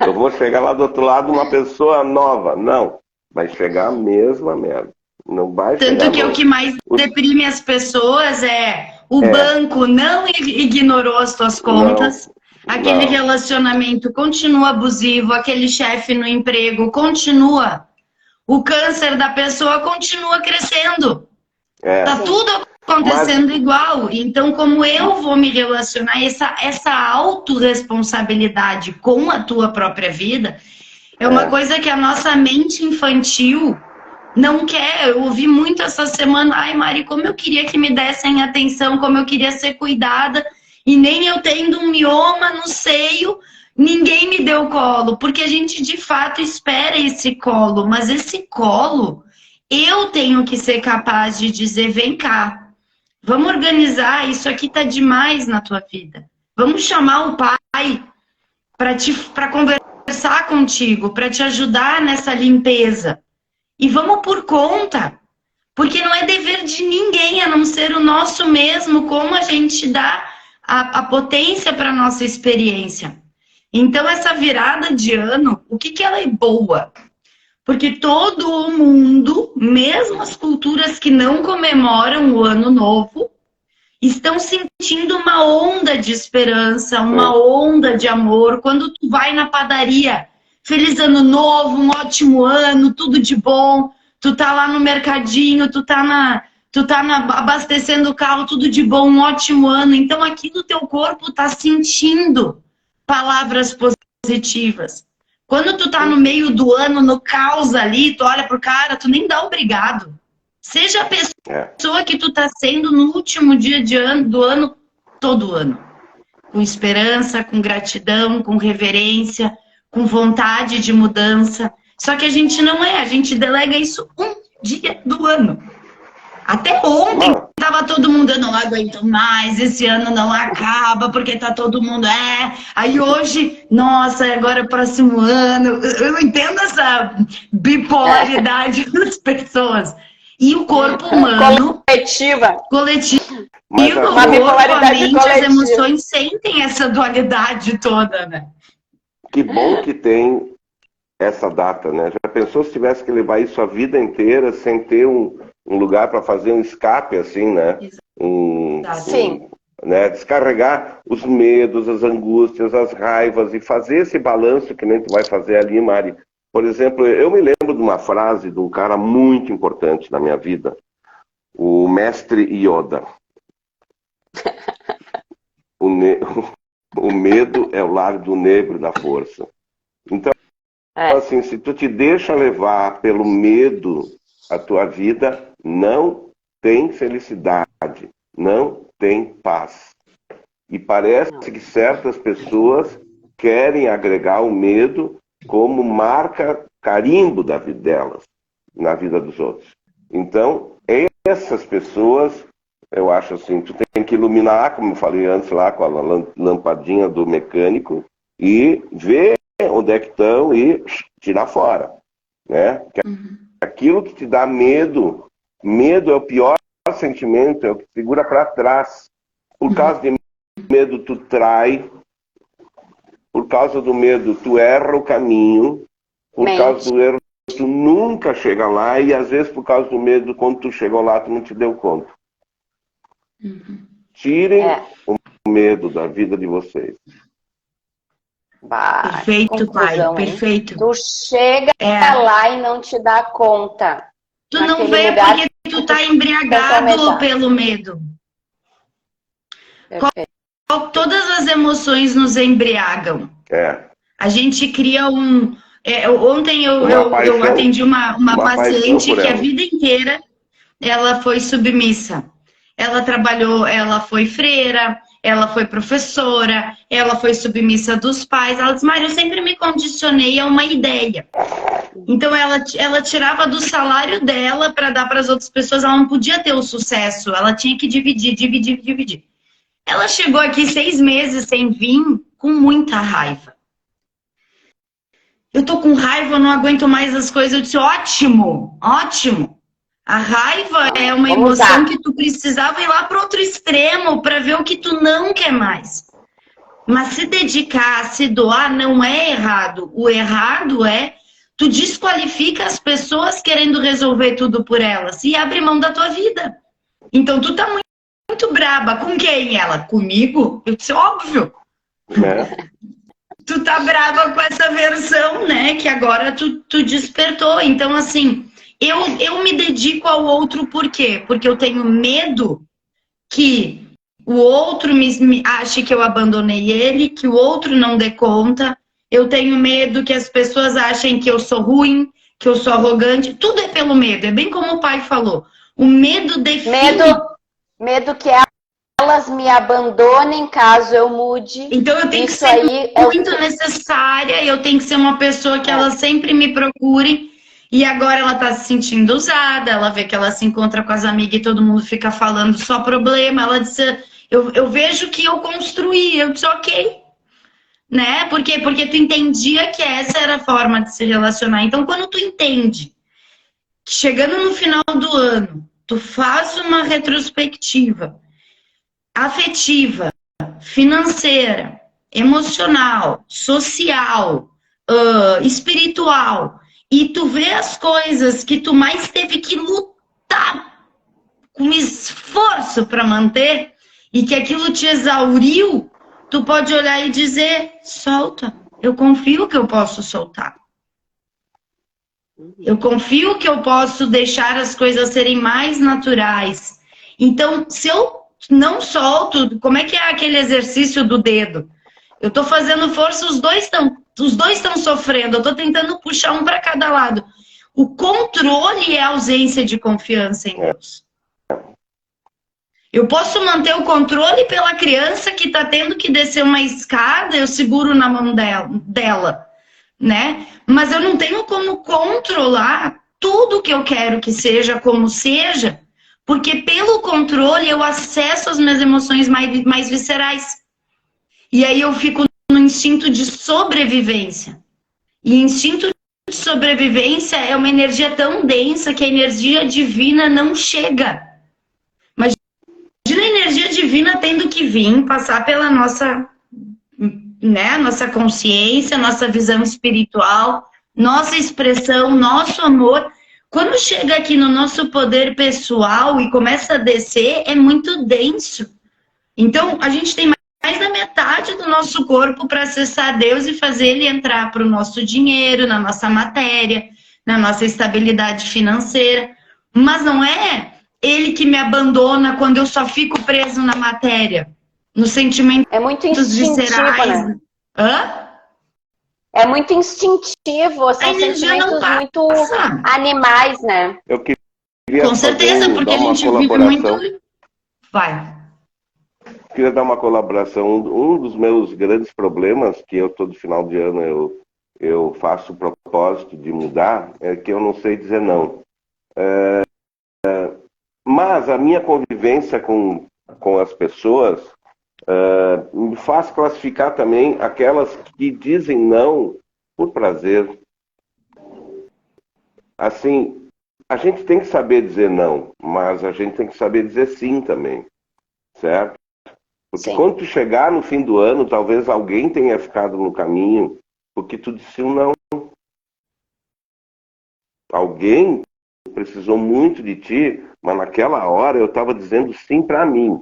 eu vou chegar lá do outro lado uma pessoa nova. Não, vai chegar a mesma merda. Não vai Tanto chegar que o que mais deprime as pessoas o banco não ignorou as tuas contas, aquele relacionamento continua abusivo, aquele chefe no emprego continua, o câncer da pessoa continua crescendo. Tá tudo acontecendo igual. Então, como eu vou me relacionar, essa autorresponsabilidade com a tua própria vida é uma coisa que a nossa mente infantil não quer. Eu ouvi muito essa semana, ai Mari, como eu queria que me dessem atenção, como eu queria ser cuidada, e nem eu tendo um mioma no seio, ninguém me deu colo, porque a gente de fato espera esse colo, mas esse colo, eu tenho que ser capaz de dizer, vem cá, vamos organizar, isso aqui tá demais na tua vida. Vamos chamar o pai para conversar contigo, para te ajudar nessa limpeza. E vamos por conta, porque não é dever de ninguém, a não ser o nosso mesmo, como a gente dá a potência para a nossa experiência. Então, essa virada de ano, o que ela é boa? Porque todo o mundo, mesmo as culturas que não comemoram o ano novo, estão sentindo uma onda de esperança, uma onda de amor. Quando tu vai na padaria, feliz ano novo, um ótimo ano, tudo de bom. Tu tá lá no mercadinho, tu tá abastecendo o carro, tudo de bom, um ótimo ano. Então aqui no teu corpo tá sentindo palavras positivas. Quando tu tá no meio do ano, no caos ali, tu olha pro cara, tu nem dá obrigado. Seja a pessoa que tu tá sendo no último dia do ano, todo ano. Com esperança, com gratidão, com reverência, com vontade de mudança. Só que a gente não a gente delega isso um dia do ano. Até ontem tava todo mundo, eu não aguento mais, esse ano não acaba, porque tá todo mundo, Aí hoje, nossa, agora é o próximo ano. Eu não entendo essa bipolaridade das pessoas. E o corpo humano... Coletiva. Mas E o corpo, a mente, as emoções sentem essa dualidade toda, né? Que bom que tem essa data, né? Já pensou se tivesse que levar isso a vida inteira sem ter um lugar para fazer um escape, assim, né? Sim. Né? Descarregar os medos, as angústias, as raivas e fazer esse balanço que nem tu vai fazer ali, Mari. Por exemplo, eu me lembro de uma frase de um cara muito importante na minha vida, o mestre Yoda. O medo é o largo negro da força. Então, assim, se tu te deixa levar pelo medo a tua vida, não tem felicidade, não tem paz. E parece que certas pessoas querem agregar o medo como marca, carimbo da vida delas, na vida dos outros. Então, essas pessoas, eu acho assim, tu tem que iluminar, como eu falei antes lá, com a lampadinha do mecânico, e ver onde é que estão e tirar fora, né? Aquilo que te dá medo é o pior sentimento é o que segura para trás. Por causa de medo, tu trai. Por causa do medo, tu erra o caminho. Por causa do erro, tu nunca chega lá. E às vezes, por causa do medo, quando tu chegou lá, tu não te deu conta. Tirem o medo da vida de vocês. Perfeito, pai. Perfeito. Tu chega lá e não te dá conta. Tu não vê porque tu tá embriagado pelo medo. Todas as emoções nos embriagam. A gente cria um... ontem eu atendi uma paciente que a vida inteira ela foi submissa. Ela trabalhou, ela foi freira, ela foi professora, ela foi submissa dos pais. Ela disse, Mário, eu sempre me condicionei a uma ideia. Então ela tirava do salário dela para dar para as outras pessoas. Ela não podia ter o sucesso, ela tinha que dividir. Ela chegou aqui 6 meses sem vir, com muita raiva. Eu tô com raiva, eu não aguento mais as coisas. Eu disse, ótimo. A raiva é uma emoção que tu precisava ir lá para outro extremo para ver o que tu não quer mais. Mas se dedicar, se doar, não é errado. O errado é tu desqualifica as pessoas querendo resolver tudo por elas e abre mão da tua vida. Então tu tá muito braba. Com quem ela? Comigo? Eu disse, óbvio. Tu tá brava com essa versão, né? Que agora tu despertou. Então, assim... Eu me dedico ao outro por quê? Porque eu tenho medo que o outro me ache que eu abandonei ele, que o outro não dê conta. Eu tenho medo que as pessoas achem que eu sou ruim, que eu sou arrogante. Tudo é pelo medo. É bem como o pai falou. O medo define... Medo que elas me abandonem caso eu mude. Então eu tenho que ser muito necessária. Eu tenho que ser uma pessoa que elas sempre me procurem. E agora ela tá se sentindo usada, ela vê que ela se encontra com as amigas e todo mundo fica falando só problema. Ela disse, eu vejo que eu construí, eu disse, ok. Né? Porque tu entendia que essa era a forma de se relacionar. Então, quando tu entende, chegando no final do ano, tu faz uma retrospectiva afetiva, financeira, emocional, social, espiritual, e tu vê as coisas que tu mais teve que lutar com esforço para manter e que aquilo te exauriu, tu pode olhar e dizer, solta. Eu confio que eu posso soltar. Eu confio que eu posso deixar as coisas serem mais naturais. Então, se eu não solto, como é que é aquele exercício do dedo? Eu tô fazendo força, os dois estão sofrendo, eu tô tentando puxar um para cada lado. O controle é a ausência de confiança em Deus. Eu posso manter o controle pela criança que tá tendo que descer uma escada, eu seguro na mão dela, né? Mas eu não tenho como controlar tudo que eu quero que seja como seja, porque pelo controle eu acesso as minhas emoções mais viscerais. E aí eu fico no instinto de sobrevivência. E instinto de sobrevivência é uma energia tão densa que a energia divina não chega. Imagina a energia divina tendo que vir, passar pela nossa, né, nossa consciência, nossa visão espiritual, nossa expressão, nosso amor. Quando chega aqui no nosso poder pessoal e começa a descer, é muito denso. Então, a gente tem mais da metade do nosso corpo para acessar Deus e fazer ele entrar para o nosso dinheiro, na nossa matéria, na nossa estabilidade financeira. Mas não é ele que me abandona quando eu só fico preso na matéria, no sentimento. É muito instintivo, né? É muito instintivo, são sentimentos muito animais, né? Eu queria com certeza, porque a gente vive muito... Vai. Queria dar uma colaboração. Um dos meus grandes problemas, que eu todo final de ano eu faço o propósito de mudar, é que eu não sei dizer não. Mas a minha convivência com as pessoas me faz classificar também aquelas que dizem não por prazer. Assim, a gente tem que saber dizer não, mas a gente tem que saber dizer sim também, certo? Porque Sim. quando tu chegar no fim do ano, talvez alguém tenha ficado no caminho porque tu disse um não. Alguém precisou muito de ti, mas naquela hora eu estava dizendo sim para mim.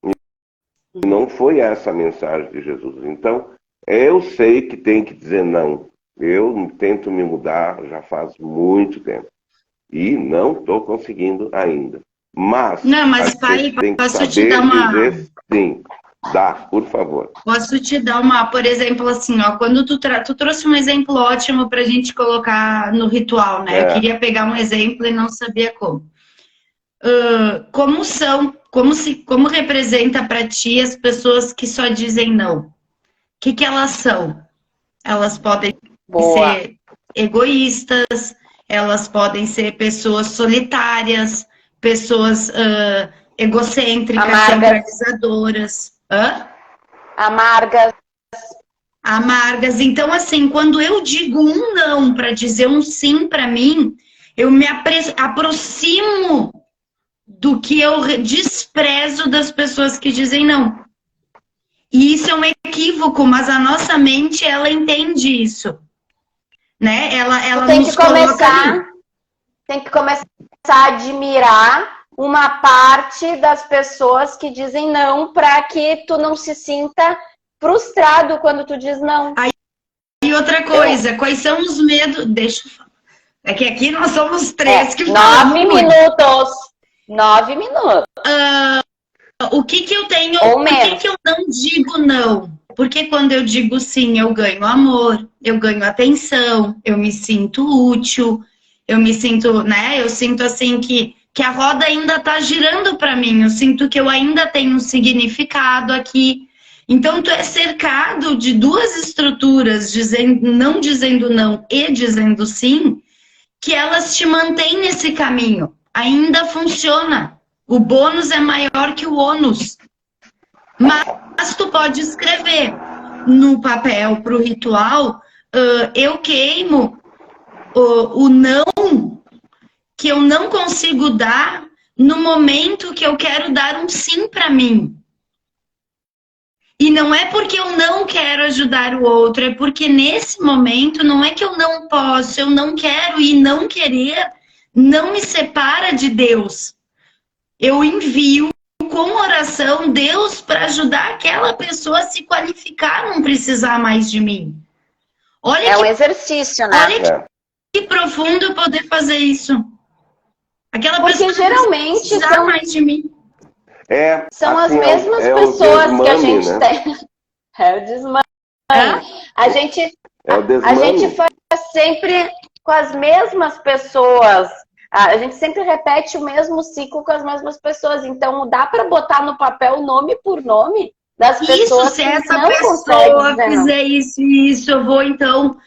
E não foi essa a mensagem de Jesus. Então, eu sei que tem que dizer não. Eu tento me mudar já faz muito tempo. E não estou conseguindo ainda. Mas, Não, mas a pai, gente tem que posso te saber dar uma... dizer sim. Dá, por favor. Posso te dar uma, por exemplo, assim, ó, quando tu trouxe um exemplo ótimo pra gente colocar no ritual, né? Eu queria pegar um exemplo e não sabia como. Como representa pra ti as pessoas que só dizem não? O que elas são? Elas podem ser egoístas, elas podem ser pessoas solitárias, pessoas egocêntricas, centralizadoras. Amargas. Então, assim, quando eu digo um não para dizer um sim para mim, eu me aproximo do que eu desprezo das pessoas que dizem não. E isso é um equívoco, mas a nossa mente, ela entende isso. Né? Ela tem nos que começar, coloca... Tem que começar a admirar uma parte das pessoas que dizem não, para que tu não se sinta frustrado quando tu diz não. E outra coisa, quais são os medos... Deixa eu falar. É que aqui nós somos três que falamos 9 minutos. 9 minutos. O que eu tenho... Ou por menos. que eu não digo não? Porque quando eu digo sim, eu ganho amor, eu ganho atenção, eu me sinto útil, eu me sinto, né? Eu sinto assim que a roda ainda tá girando para mim, eu sinto que eu ainda tenho um significado aqui. Então, tu é cercado de duas estruturas, não dizendo não e dizendo sim, que elas te mantêm nesse caminho. Ainda funciona. O bônus é maior que o ônus. Mas tu pode escrever no papel para o ritual, eu queimo o não que eu não consigo dar no momento que eu quero dar um sim para mim. E não é porque eu não quero ajudar o outro, é porque nesse momento não é que eu não posso, eu não quero, e não querer não me separa de Deus. Eu envio com oração Deus para ajudar aquela pessoa a se qualificar, não precisar mais de mim. Olha um exercício, né? Olha que profundo poder fazer isso. Aquela pessoa geralmente não precisar mais de mim. São assim, as mesmas pessoas que a gente tem. É o desmame. A gente faz sempre com as mesmas pessoas. A gente sempre repete o mesmo ciclo com as mesmas pessoas. Então, dá para botar no papel nome por nome das pessoas se que essa não pessoa fizer isso, eu vou, então,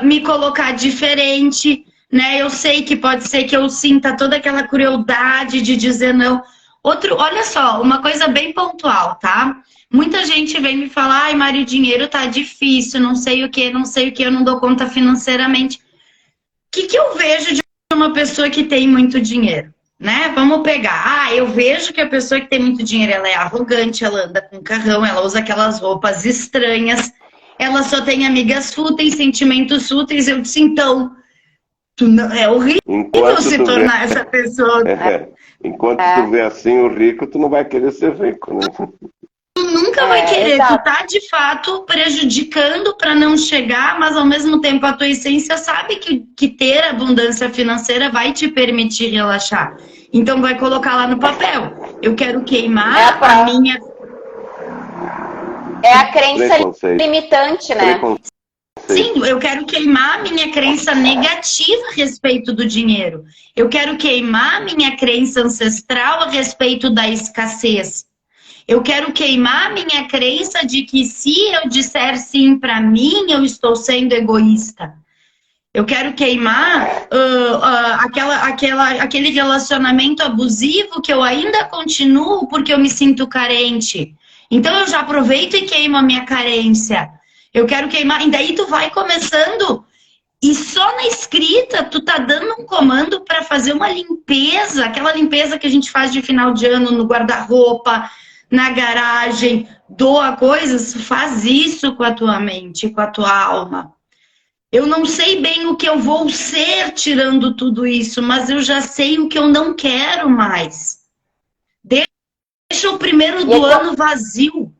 me colocar diferente, né? Eu sei que pode ser que eu sinta toda aquela crueldade de dizer não. Olha só, uma coisa bem pontual, tá? Muita gente vem me falar, ai, Mari, o dinheiro tá difícil, não sei o que, eu não dou conta financeiramente. O que eu vejo de uma pessoa que tem muito dinheiro, né? Vamos pegar. Eu vejo que a pessoa que tem muito dinheiro, ela é arrogante, ela anda com carrão, ela usa aquelas roupas estranhas, ela só tem amigas fúteis, sentimentos fúteis. Eu disse, então, é horrível se tornar essa pessoa. Enquanto tu vê assim o rico, tu não vai querer ser rico, né? Tu nunca vai querer, tu tá de fato prejudicando para não chegar, mas ao mesmo tempo a tua essência sabe que ter abundância financeira vai te permitir relaxar. Então vai colocar lá no papel. Eu quero queimar a minha... É a crença limitante, né? Sim, eu quero queimar a minha crença negativa a respeito do dinheiro. Eu quero queimar a minha crença ancestral a respeito da escassez. Eu quero queimar a minha crença de que se eu disser sim para mim, eu estou sendo egoísta. Eu quero queimar aquele relacionamento abusivo que eu ainda continuo porque eu me sinto carente. Então eu já aproveito e queimo a minha carência. Eu quero queimar, e daí tu vai começando E só na escrita, tu tá dando um comando para fazer uma limpeza, aquela limpeza que a gente faz de final de ano no guarda-roupa, na garagem, doa coisas, faz isso com a tua mente, com a tua alma. Eu não sei bem o que eu vou ser tirando tudo isso, mas eu já sei o que eu não quero mais. Deixa o primeiro do ano vazio.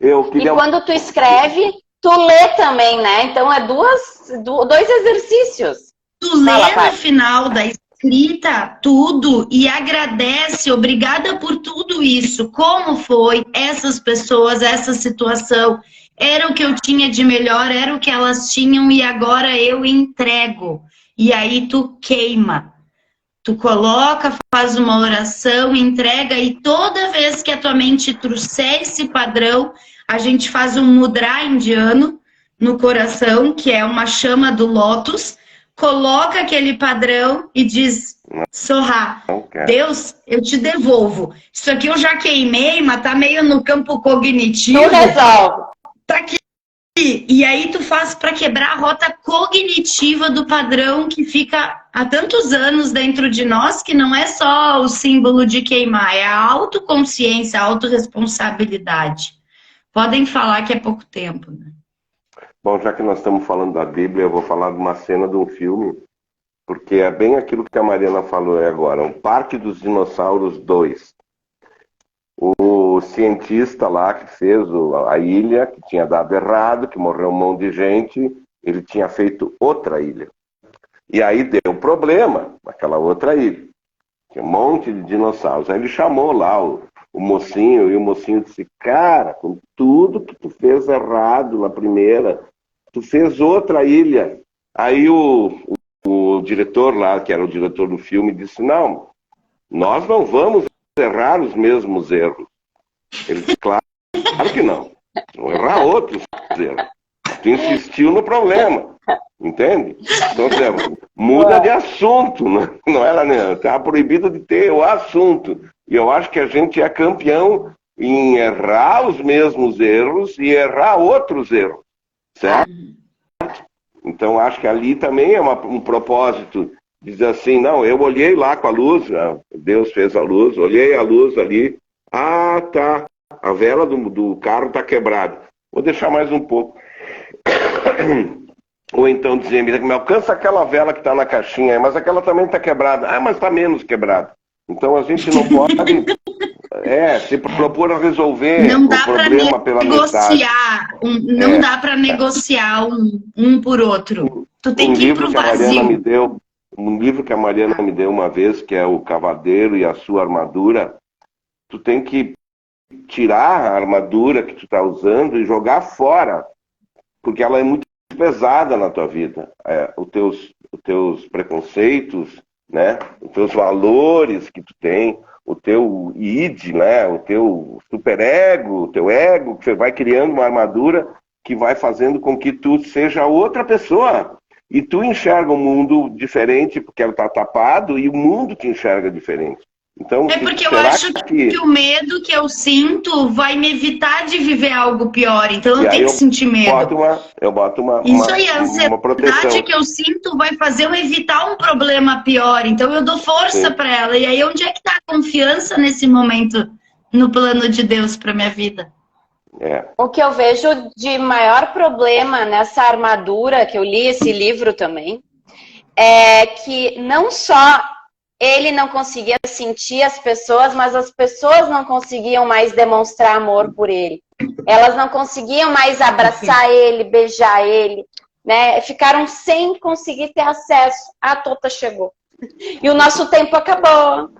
E quando tu escreve, tu lê também, né? Então é dois exercícios. Tu lê no final da escrita tudo e agradece, obrigada por tudo isso. Como foi essas pessoas, essa situação? Era o que eu tinha de melhor, era o que elas tinham e agora eu entrego. E aí tu queima. Tu coloca, faz uma oração, entrega e toda vez que a tua mente trouxer esse padrão, a gente faz um mudra indiano no coração, que é uma chama do lótus, coloca aquele padrão e diz, Sorra, Deus, eu te devolvo. Isso aqui eu já queimei, mas tá meio no campo cognitivo. Tu resolve. Tá aqui. E aí tu faz para quebrar a rota cognitiva do padrão que fica há tantos anos dentro de nós, que não é só o símbolo de queimar, é a autoconsciência, a autorresponsabilidade. Podem falar que é pouco tempo, né? Bom, já que nós estamos falando da Bíblia, eu vou falar de uma cena de um filme, porque é bem aquilo que a Mariana falou agora, o Parque dos Dinossauros 2. O cientista lá que fez a ilha, que tinha dado errado, que morreu um monte de gente, ele tinha feito outra ilha. E aí deu problema naquela outra ilha. Tinha um monte de dinossauros. Aí ele chamou lá o mocinho, e o mocinho disse, cara, com tudo que tu fez errado na primeira, tu fez outra ilha. Aí o diretor lá, que era o diretor do filme, disse, não, nós não vamos errar os mesmos erros. Ele disse, claro que não. Vão errar outros erros. Tu insistiu no problema. Entende? Então, muda de assunto. Não era, né? Tá proibido de ter o assunto. E eu acho que a gente é campeão em errar os mesmos erros e errar outros erros. Certo? Então, acho que ali também é um propósito. Diz assim, não, eu olhei lá com a luz, Deus fez a luz, olhei a luz ali, tá, a vela do carro tá quebrada, vou deixar mais um pouco. Ou então dizer, me alcança aquela vela que tá na caixinha, mas aquela também tá quebrada, mas tá menos quebrada. Então a gente não pode se propor a resolver o problema pela metade. Não dá para negociar um por outro. Tu tem que ir pro vazio. Um livro que a Mariana me deu uma vez, que é O Cavaleiro e a Sua Armadura, tu tem que tirar a armadura que tu está usando e jogar fora, porque ela é muito pesada na tua vida. Os teus preconceitos, né? Os teus valores que tu tem, o teu id, né? O teu superego, o teu ego, que você vai criando uma armadura que vai fazendo com que tu seja outra pessoa. E tu enxerga um mundo diferente, porque ela está tapado, e o mundo te enxerga diferente. Então, porque eu acho que o medo que eu sinto vai me evitar de viver algo pior. Então eu tenho que sentir medo. Eu boto uma Isso aí, a ansiedade que eu sinto vai fazer eu evitar um problema pior. Então eu dou força para ela. E aí onde é que está a confiança nesse momento no plano de Deus para minha vida? O que eu vejo de maior problema nessa armadura, que eu li esse livro também, é que não só ele não conseguia sentir as pessoas, mas as pessoas não conseguiam mais demonstrar amor por ele. Elas não conseguiam mais abraçar ele, beijar ele, né? Ficaram sem conseguir ter acesso. A Tota chegou. E o nosso tempo acabou.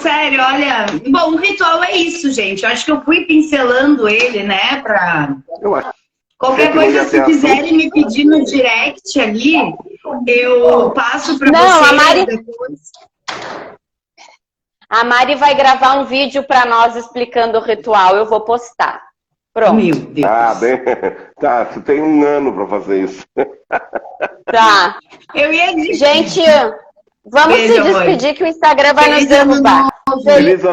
Sério, olha... Bom, o ritual é isso, gente. Eu acho que eu fui pincelando ele, né, qualquer coisa, se quiserem me pedir no direct ali, eu passo para vocês depois. A Mari vai gravar um vídeo para nós explicando o ritual. Eu vou postar. Pronto. Meu Deus. Tá, você tem um ano para fazer isso. Tá. Eu ia dizer... Gente... Vamos se despedir que o Instagram vai nos derrubar. Feliz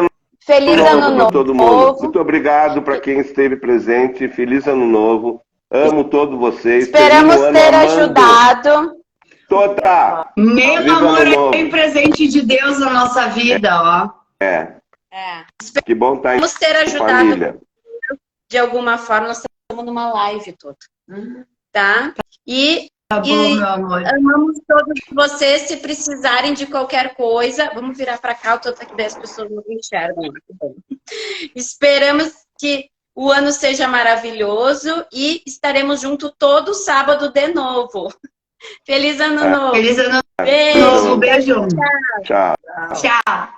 ano novo para todo mundo. Muito obrigado para quem esteve presente. Feliz ano novo. Amo todos vocês. Esperamos Termino o ano ter amando. ajudado. Tota! Meu Viva amor Ano Novo. é um presente de Deus na nossa vida, ó. É, É. que bom estar em Esperamos ter ajudado família. de alguma forma. Nós estamos numa live toda, tá? Tá bom, meu amor. Amamos todos vocês. Se precisarem de qualquer coisa, vamos virar para cá, eu tô aqui, daí as pessoas não enxergam. Esperamos que o ano seja maravilhoso e estaremos juntos todo sábado de novo. Feliz Ano Novo! Feliz ano Beijo! novo, beijo. Tchau. Tchau.